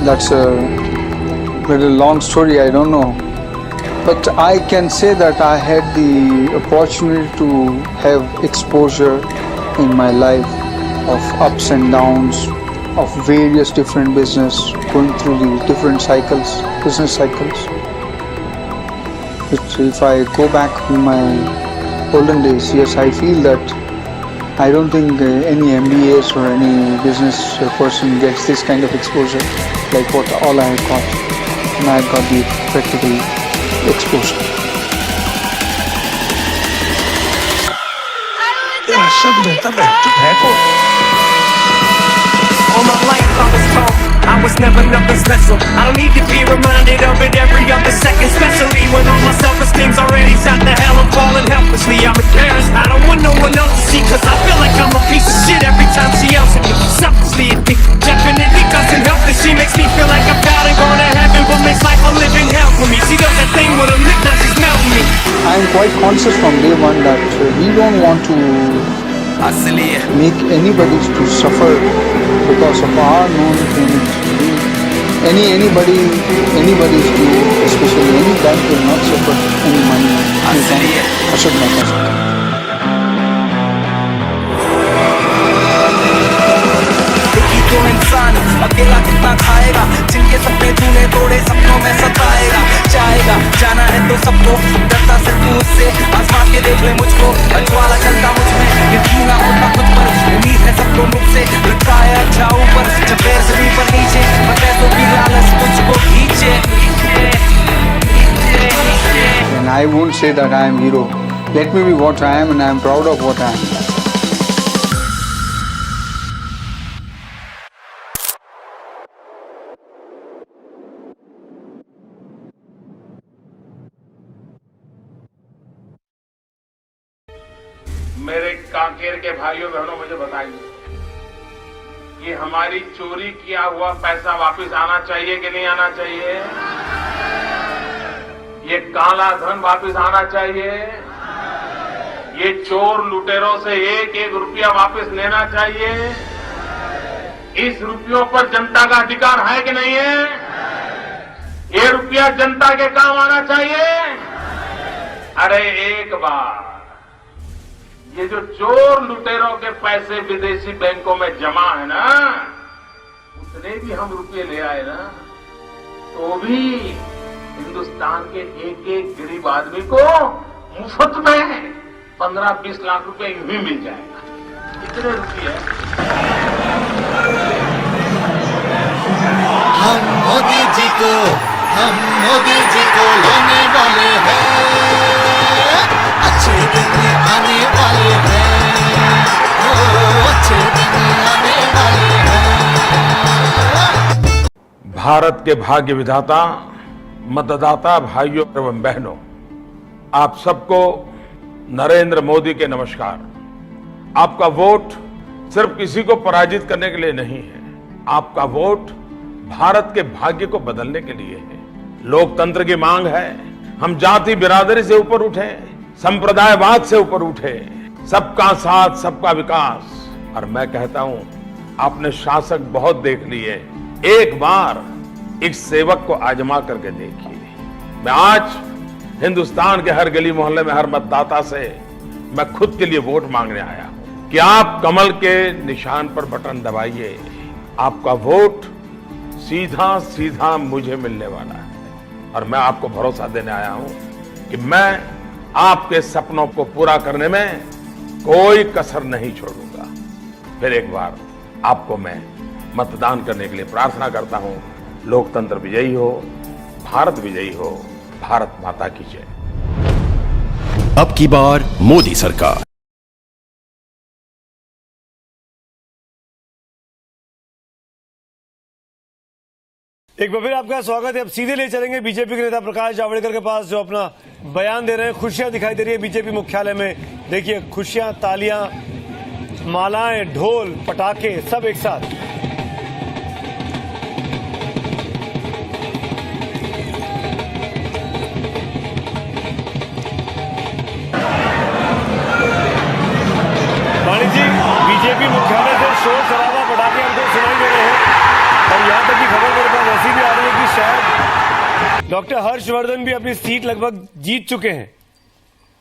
that's a very long story, I don't know. But I can say that I had the opportunity to have exposure in my life of ups and downs, of various different business, going through the different cycles, business cycles. If I go back in my olden days, yes, I feel that I don't think any MBAs or any business person gets this kind of exposure like what all I have got. And I got the practical exposure. All my life I was told I was never nothing special. I don't need to be reminded of it every other second, especially when all my self-esteem's already shot to hell. I'm falling helplessly, I'm embarrassed. I don't want no one else to see, cause I feel like I'm a piece of shit every time she yells at me. Selflessly, it definitely doesn't help that she makes me feel like I'm proud and going to heaven, but makes life a living hell for me. She does that thing with her lip, now she's melting me. I am quite conscious from day one that we don't want to make anybody to suffer because of our non-payment. Anybody's due, especially any bank will not suffer any money. Ashok Mehta. तो इंसान अकेला कितना खाएगा, जिनके सपने तूने तोड़े सपनों में सताएगा। जाएगा जाना है तो सबको, डरता से तू उससे, आसमां के देख ले मुझको, अजवाला चलता मुझ में, यकीन ना होता खुद पर, उम्मीद है सबको मुझसे, लगता है अच्छा ऊपर, जब पैर जमीन पर नीचे, मैं पैसों की लालच तुझको खींचे। And I won't say that I am hero. Let me be what I am, and I am proud of what I am. मेरे कांकेर के भाइयों बहनों, मुझे बताइए कि हमारी चोरी किया हुआ पैसा वापस आना चाहिए कि नहीं आना चाहिए? ये काला धन वापस आना चाहिए? ये चोर लुटेरों से एक एक रुपया वापस लेना चाहिए? इस रुपयों पर जनता का अधिकार है कि नहीं है? ये रुपया जनता के काम आना चाहिए? अरे एक बार ये जो चोर लुटेरों के पैसे विदेशी बैंकों में जमा है ना, उतने भी हम रुपये ले आए ना, तो भी हिंदुस्तान के एक एक गरीब आदमी को मुफ्त में 15-20 लाख रुपए यूं ही मिल जाएगा। कितने रुपये? हम मोदी जी को लाने वाले हैं, अच्छे दिन आने वाले हैं, अच्छे दिन आने वाले हैं। भारत के भाग्य विधाता, मतदाता भाइयों एवं बहनों, आप सबको नरेंद्र मोदी के नमस्कार। आपका वोट सिर्फ किसी को पराजित करने के लिए नहीं है, आपका वोट भारत के भाग्य को बदलने के लिए है। लोकतंत्र की मांग है, हम जाति बिरादरी से ऊपर उठे, संप्रदायवाद से ऊपर उठे, सबका साथ सबका विकास। और मैं कहता हूं, आपने शासक बहुत देख लिए, एक बार एक सेवक को आजमा करके देखिए। मैं आज हिंदुस्तान के हर गली मोहल्ले में हर मतदाता से मैं खुद के लिए वोट मांगने आया हूं कि आप कमल के निशान पर बटन दबाइए। आपका वोट सीधा सीधा मुझे मिलने वाला है और मैं आपको भरोसा देने आया हूं कि मैं आपके सपनों को पूरा करने में कोई कसर नहीं छोड़ूंगा। फिर एक बार आपको मैं मतदान करने के लिए प्रार्थना करता हूं। लोकतंत्र विजयी हो, भारत विजयी हो, भारत माता की जय। अब की बार मोदी सरकार। एक बार फिर आपका स्वागत है। अब सीधे ले चलेंगे बीजेपी के नेता प्रकाश जावड़ेकर के पास, जो अपना बयान दे रहे हैं। खुशियां दिखाई दे रही है बीजेपी मुख्यालय में। देखिए, खुशियां, तालियां, मालाएं, ढोल, पटाखे सब एक साथ। वाणी जी, बीजेपी मुख्यालय से शोर शराबा, पटाखे हमको सुनाई दे रहे हैं और यहाँ तक की खबर मेरे पास डॉक्टर हर्षवर्धन भी अपनी सीट लगभग जीत चुके हैं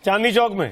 चांदनी चौक में।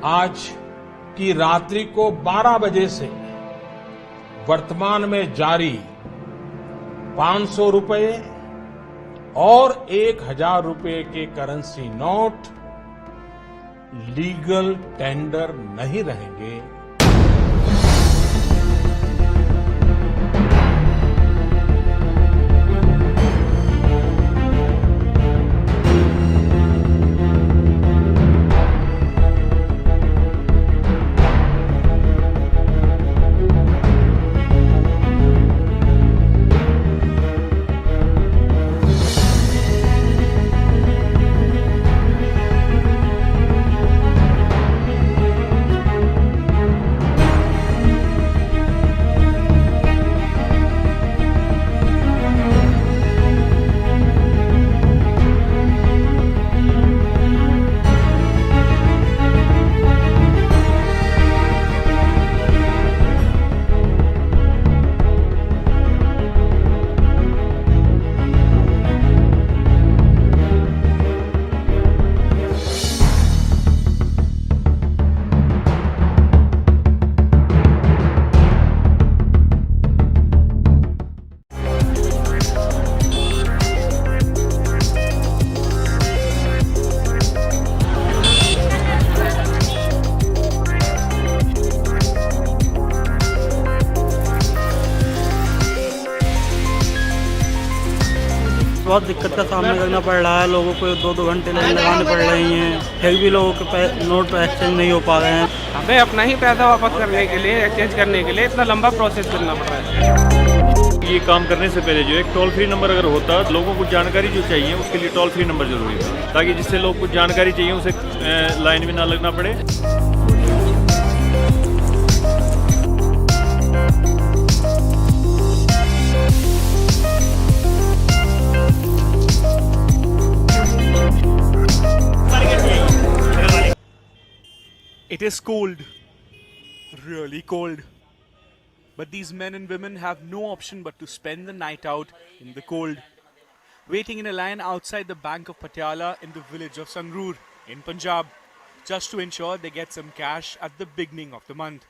आज की रात्रि को 12 बजे से वर्तमान में जारी 500 रुपए और 1000 रुपए के करेंसी नोट लीगल टेंडर नहीं रहेंगे। बहुत दिक्कत का सामना करना पड़ रहा है। लोगों को 2-2 घंटे लाइन लगाने पड़ रही हैं। फिर भी लोगों के नोट एक्सचेंज नहीं हो पा रहे हैं। हमें अपना ही पैसा वापस करने के लिए, एक्सचेंज करने के लिए इतना लंबा प्रोसेस करना पड़ रहा है। ये काम करने से पहले जो एक टोल फ्री नंबर अगर होता, लोगों को जानकारी जो चाहिए उसके लिए टोल फ्री नंबर जरूरी था, ताकि जिससे लोग को जानकारी चाहिए उसे लाइन में ना लगना पड़े। It is cold, really cold. But these men and women have no option but to spend the night out in the cold, waiting in a line outside the Bank of Patiala in the village of Sangrur in Punjab, just to ensure they get some cash at the beginning of the month.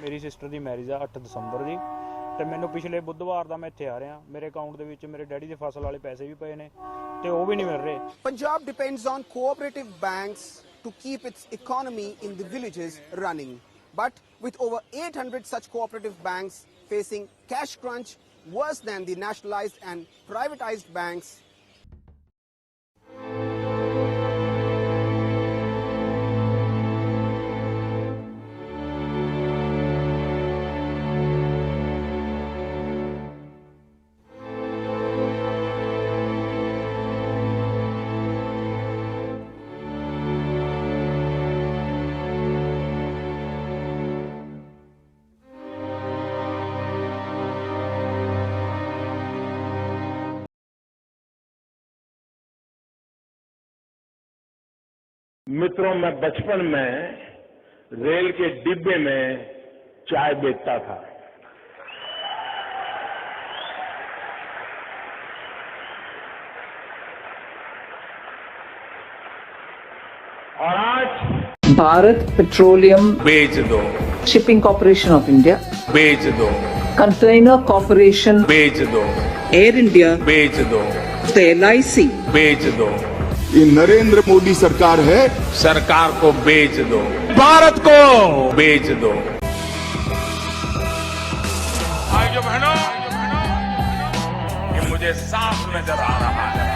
मेरी sister दी marriage है 8 ਦਸੰਬਰ ਦੀ ਤੇ ਮੈਨੂੰ ਪਿਛਲੇ ਬੁੱਧਵਾਰ ਦਾ ਮੈਂ ਇੱਥੇ ਆ ਰਿਹਾ, ਮੇਰੇ ਅਕਾਊਂਟ ਦੇ ਵਿੱਚ ਮੇਰੇ ਡੈਡੀ ਦੇ ਫਸਲ ਵਾਲੇ ਪੈਸੇ ਵੀ ਪਏ ਨੇ ਤੇ ਉਹ ਵੀ ਨਹੀਂ ਮਿਲ ਰਹੇ। Punjab depends on cooperative banks to keep its economy in the villages running. But with over 800 such cooperative banks facing cash crunch worse than the nationalized and privatized banks, मित्रों, मैं बचपन में रेल के डिब्बे में चाय बेचता था। और आज भारत पेट्रोलियम बेच दो, शिपिंग कॉर्पोरेशन ऑफ इंडिया बेच दो, कंटेनर कॉर्पोरेशन, बेच दो, एयर इंडिया बेच दो, LIC बेच दो। ये नरेंद्र मोदी सरकार है। सरकार को बेच दो, भारत को बेच दो। भाइयों बहनों, ये मुझे साफ नजर आ रहा है,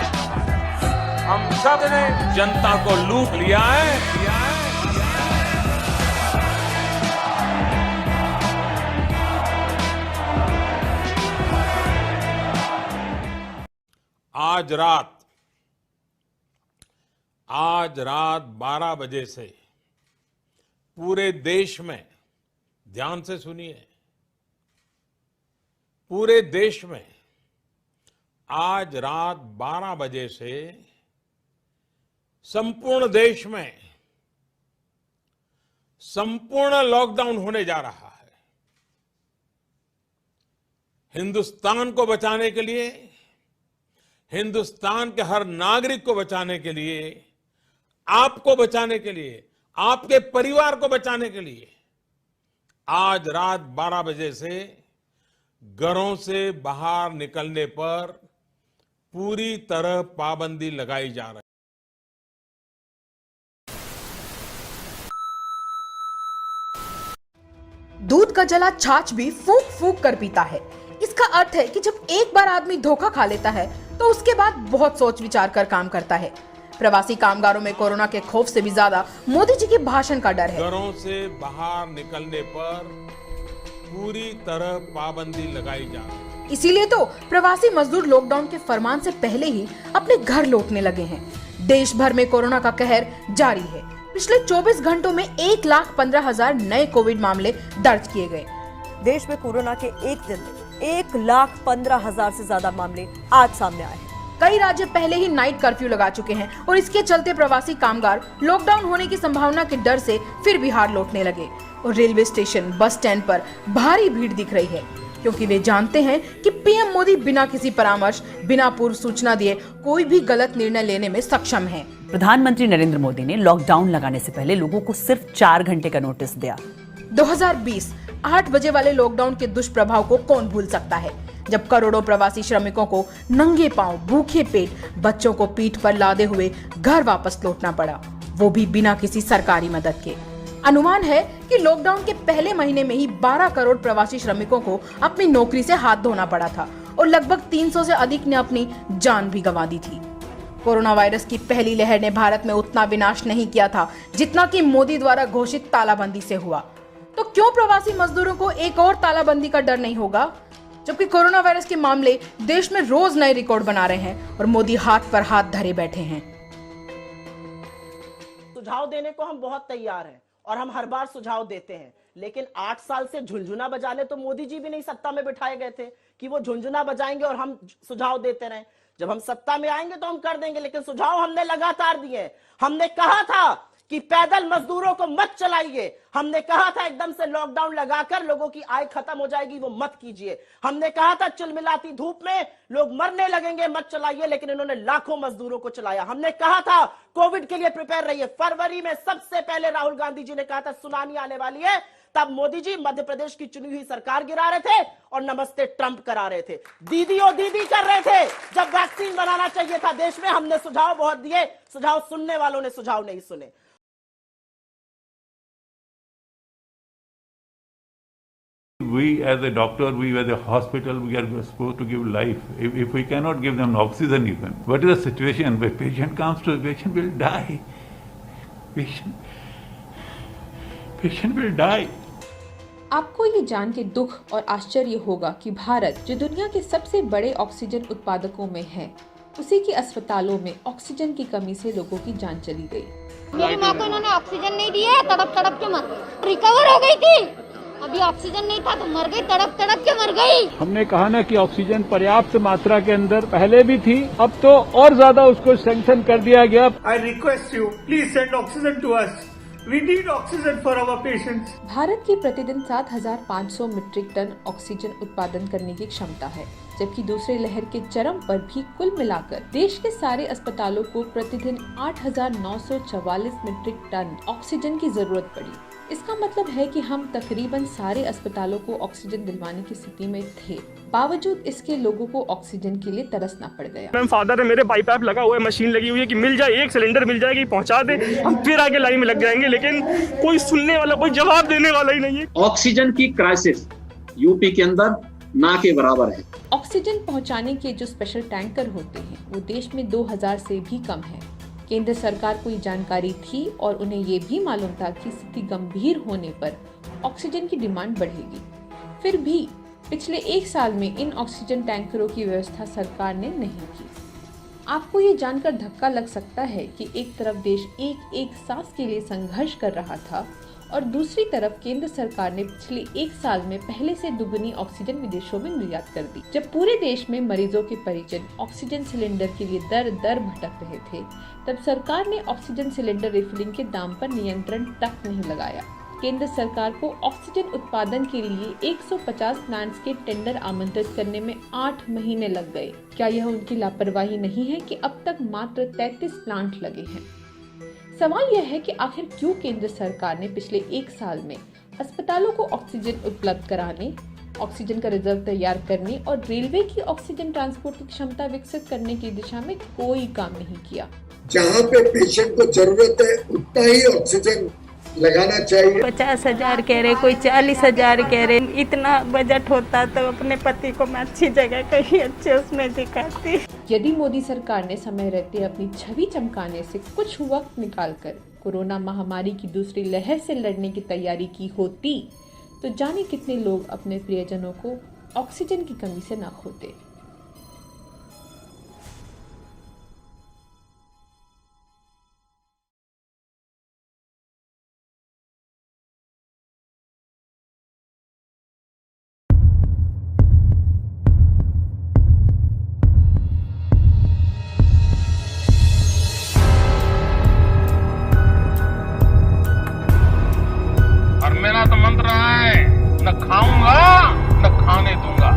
हम सब ने जनता को लूट लिया है। आज रात 12 बजे से पूरे देश में, ध्यान से सुनिए, पूरे देश में आज रात 12 बजे से संपूर्ण देश में संपूर्ण लॉकडाउन होने जा रहा है। हिंदुस्तान को बचाने के लिए, हिंदुस्तान के हर नागरिक को बचाने के लिए, आपको बचाने के लिए, आपके परिवार को बचाने के लिए आज रात 12 बजे से घरों से बाहर निकलने पर पूरी तरह पाबंदी लगाई जा रही है। दूध का जला छाछ भी फूंक फूंक कर पीता है। इसका अर्थ है कि जब एक बार आदमी धोखा खा लेता है तो उसके बाद बहुत सोच विचार कर काम करता है। प्रवासी कामगारों में कोरोना के खौफ से भी ज्यादा मोदी जी के भाषण का डर है। घरों से बाहर निकलने पर पूरी तरह पाबंदी लगाई जा रही है। इसीलिए तो प्रवासी मजदूर लॉकडाउन के फरमान से पहले ही अपने घर लौटने लगे हैं। देश भर में कोरोना का कहर जारी है। पिछले 24 घंटों में 1,15,000 नए कोविड मामले दर्ज किए गए। देश में कोरोना के एक दिन में 1,15,000 से ज्यादा मामले आज सामने आए हैं। कई राज्य पहले ही नाइट कर्फ्यू लगा चुके हैं और इसके चलते प्रवासी कामगार लॉकडाउन होने की संभावना के डर से फिर बिहार लौटने लगे और रेलवे स्टेशन, बस स्टैंड पर भारी भीड़ दिख रही है, क्योंकि वे जानते हैं कि पीएम मोदी बिना किसी परामर्श, बिना पूर्व सूचना दिए कोई भी गलत निर्णय लेने में सक्षम है। प्रधानमंत्री नरेंद्र मोदी ने लॉकडाउन लगाने से पहले लोगों को सिर्फ 4 घंटे का नोटिस दिया। 2020 8 बजे वाले लॉकडाउन के दुष्प्रभाव को कौन भूल सकता है, जब करोड़ों प्रवासी श्रमिकों को नंगे पांव, भूखे पेट, बच्चों को पीठ पर लादे हुए घर वापस लौटना पड़ा, वो भी बिना किसी सरकारी मदद के। अनुमान है कि लॉकडाउन के पहले महीने में ही 12 करोड़ प्रवासी श्रमिकों को अपनी नौकरी से हाथ धोना पड़ा था और लगभग 300 से अधिक ने अपनी जान भी गंवा दी थी। कोरोना वायरस की पहली लहर ने भारत में उतना विनाश नहीं किया था जितना कि मोदी द्वारा घोषित तालाबंदी से हुआ। तो क्यों प्रवासी मजदूरों को एक और तालाबंदी का डर नहीं होगा, जबकि कोरोना वायरस के मामले देश में रोज नए रिकॉर्ड बना रहे हैं और मोदी हाथ पर हाथ धरे बैठे हैं। सुझाव देने को हम बहुत तैयार हैं और हम हर बार सुझाव देते हैं, लेकिन 8 साल से झुंझुना बजाने तो मोदी जी भी नहीं सत्ता में बिठाए गए थे कि वो झुंझुना बजाएंगे और हम सुझाव देते रहें। जब हम सत्ता में आएंगे तो हम कर देंगे, लेकिन सुझाव हमने लगातार दिए। हमने कहा था कि पैदल मजदूरों को मत चलाइए, हमने कहा था एकदम से लॉकडाउन लगाकर लोगों की आय खत्म हो जाएगी, वो मत कीजिए। हमने कहा था चिलमिलाती धूप में लोग मरने लगेंगे, मत चलाइए, लेकिन इन्होंने लाखों मजदूरों को चलाया। हमने कहा था कोविड के लिए प्रिपेयर रहिए। फरवरी में सबसे पहले राहुल गांधी जी ने कहा था सुनामी आने वाली है, तब मोदी जी मध्य प्रदेश की चुनी हुई सरकार गिरा रहे थे और नमस्ते ट्रंप करा रहे थे, दीदी और दीदी कर रहे थे। जब वैक्सीन बनाना चाहिए था देश में, हमने सुझाव बहुत दिए, सुझाव सुनने वालों ने सुझाव नहीं सुने। We as a doctor, we as a hospital, we are supposed to give life. If we cannot give them oxygen even, what is the situation? When patient comes to, patient will die. Patient will die. आपको ये जान के दुख और आश्चर्य होगा कि भारत, जो दुनिया के सबसे बड़े ऑक्सीजन उत्पादकों में है, उसी के अस्पतालों में ऑक्सीजन की कमी से लोगों की जान चली गई। मेरी माँ को इन्होंने ऑक्सीजन नहीं दिया, तड़प तड़प के रिकवर हो गई थी। अभी ऑक्सीजन नहीं था तो मर गई, तड़प तड़प के मर गई। हमने कहा ना कि ऑक्सीजन पर्याप्त मात्रा के अंदर पहले भी थी, अब तो और ज्यादा उसको सैंक्शन कर दिया गया। I request you, please send oxygen to us. We need oxygen for our patients. Bharat की प्रतिदिन 7,500 मीट्रिक टन ऑक्सीजन उत्पादन करने की क्षमता है, जबकि दूसरे लहर के चरम पर भी कुल मिलाकर देश के सारे अस्पतालों को प्रतिदिन 8,944 मीट्रिक टन ऑक्सीजन की जरूरत पड़ी। इसका मतलब है कि हम तकरीबन सारे अस्पतालों को ऑक्सीजन दिलवाने की स्थिति में थे, बावजूद इसके लोगों को ऑक्सीजन के लिए तरसना पड़ गया। मैम फादर है मेरे, पाइप लगा हुआ है, मशीन लगी हुई है कि मिल जाए, एक सिलेंडर मिल जाएगी, पहुंचा दे, हम फिर आगे लाइन में लग जाएंगे, लेकिन कोई सुनने वाला, कोई जवाब देने वाला ही नहीं है। ऑक्सीजन की क्राइसिस यूपी के अंदर ना के बराबर है। ऑक्सीजन पहुंचाने के जो स्पेशल टैंकर होते हैं वो देश में 2000 से भी कम है। केंद्र सरकार को ये जानकारी थी और उन्हें ये भी मालूम था कि स्थिति गंभीर होने पर ऑक्सीजन की डिमांड बढ़ेगी। फिर भी पिछले 1 साल में इन ऑक्सीजन टैंकरों की व्यवस्था सरकार ने नहीं की। आपको ये जानकर धक्का लग सकता है कि एक तरफ देश एक एक सांस के लिए संघर्ष कर रहा था और दूसरी तरफ केंद्र सरकार ने पिछले 1 साल में पहले से दुगनी ऑक्सीजन विदेशों में निर्यात कर दी। जब पूरे देश में मरीजों के परिजन ऑक्सीजन सिलेंडर के लिए दर दर भटक रहे थे, तब सरकार ने ऑक्सीजन सिलेंडर रिफिलिंग के दाम पर नियंत्रण तक नहीं लगाया। केंद्र सरकार को ऑक्सीजन उत्पादन के लिए 150 प्लांट्स के टेंडर आमंत्रित करने में 8 महीने लग गए। क्या यह उनकी लापरवाही नहीं है कि अब तक मात्र 33 प्लांट लगे हैं? सवाल यह है कि आखिर क्यों केंद्र सरकार ने पिछले 1 साल में अस्पतालों को ऑक्सीजन उपलब्ध कराने, ऑक्सीजन का रिजर्व तैयार करने और रेलवे की ऑक्सीजन ट्रांसपोर्ट की क्षमता विकसित करने की दिशा में कोई काम नहीं किया। जहाँ पे पेशेंट को जरूरत है उतना ही ऑक्सीजन लगाना चाहिए। 50,000 कह रहे, कोई 40,000 कह रहे। इतना बजट होता तो अपने पति को मैं अच्छी जगह कहीं अच्छे उसमें दिखाती। यदि मोदी सरकार ने समय रहते अपनी छवि चमकाने से कुछ वक्त निकालकर कोरोना महामारी की दूसरी लहर से लड़ने की तैयारी की होती, तो जाने कितने लोग अपने प्रियजनों को ऑक्सीजन की कमी से न खोते। मेरा तो मंत्र है, न खाऊंगा न खाने दूंगा।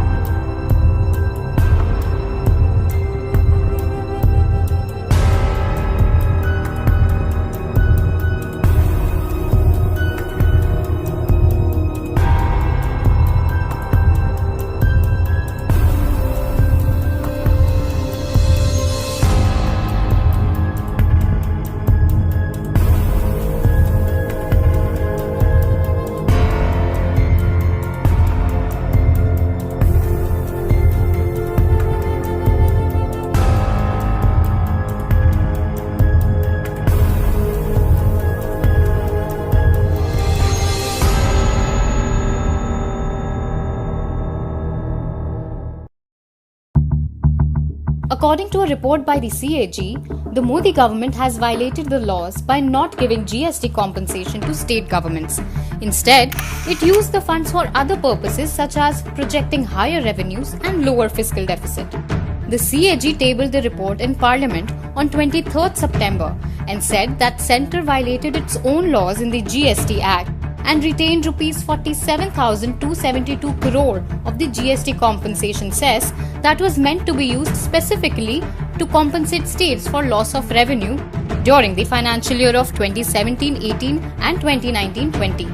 According to a report by the CAG, the Modi government has violated the laws by not giving GST compensation to state governments. Instead, it used the funds for other purposes such as projecting higher revenues and lower fiscal deficit. The CAG tabled the report in Parliament on 23rd September and said that centre violated its own laws in the GST Act and retained rupees 47,272 crore of the GST compensation cess that was meant to be used specifically to compensate states for loss of revenue during the financial year of 2017-18 and 2019-20.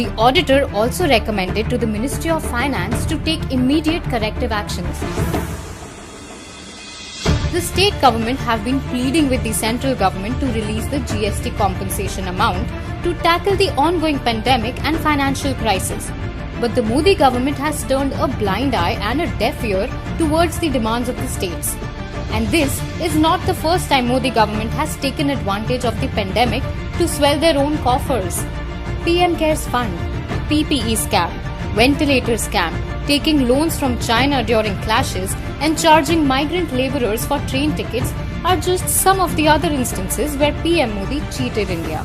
The auditor also recommended to the Ministry of Finance to take immediate corrective actions. The state government have been pleading with the central government to release the GST compensation amount to tackle the ongoing pandemic and financial crisis. But the Modi government has turned a blind eye and a deaf ear towards the demands of the states. And this is not the first time Modi government has taken advantage of the pandemic to swell their own coffers. PM Cares Fund, PPE scam, ventilator scam, taking loans from China during clashes and charging migrant laborers for train tickets are just some of the other instances where PM Modi cheated India.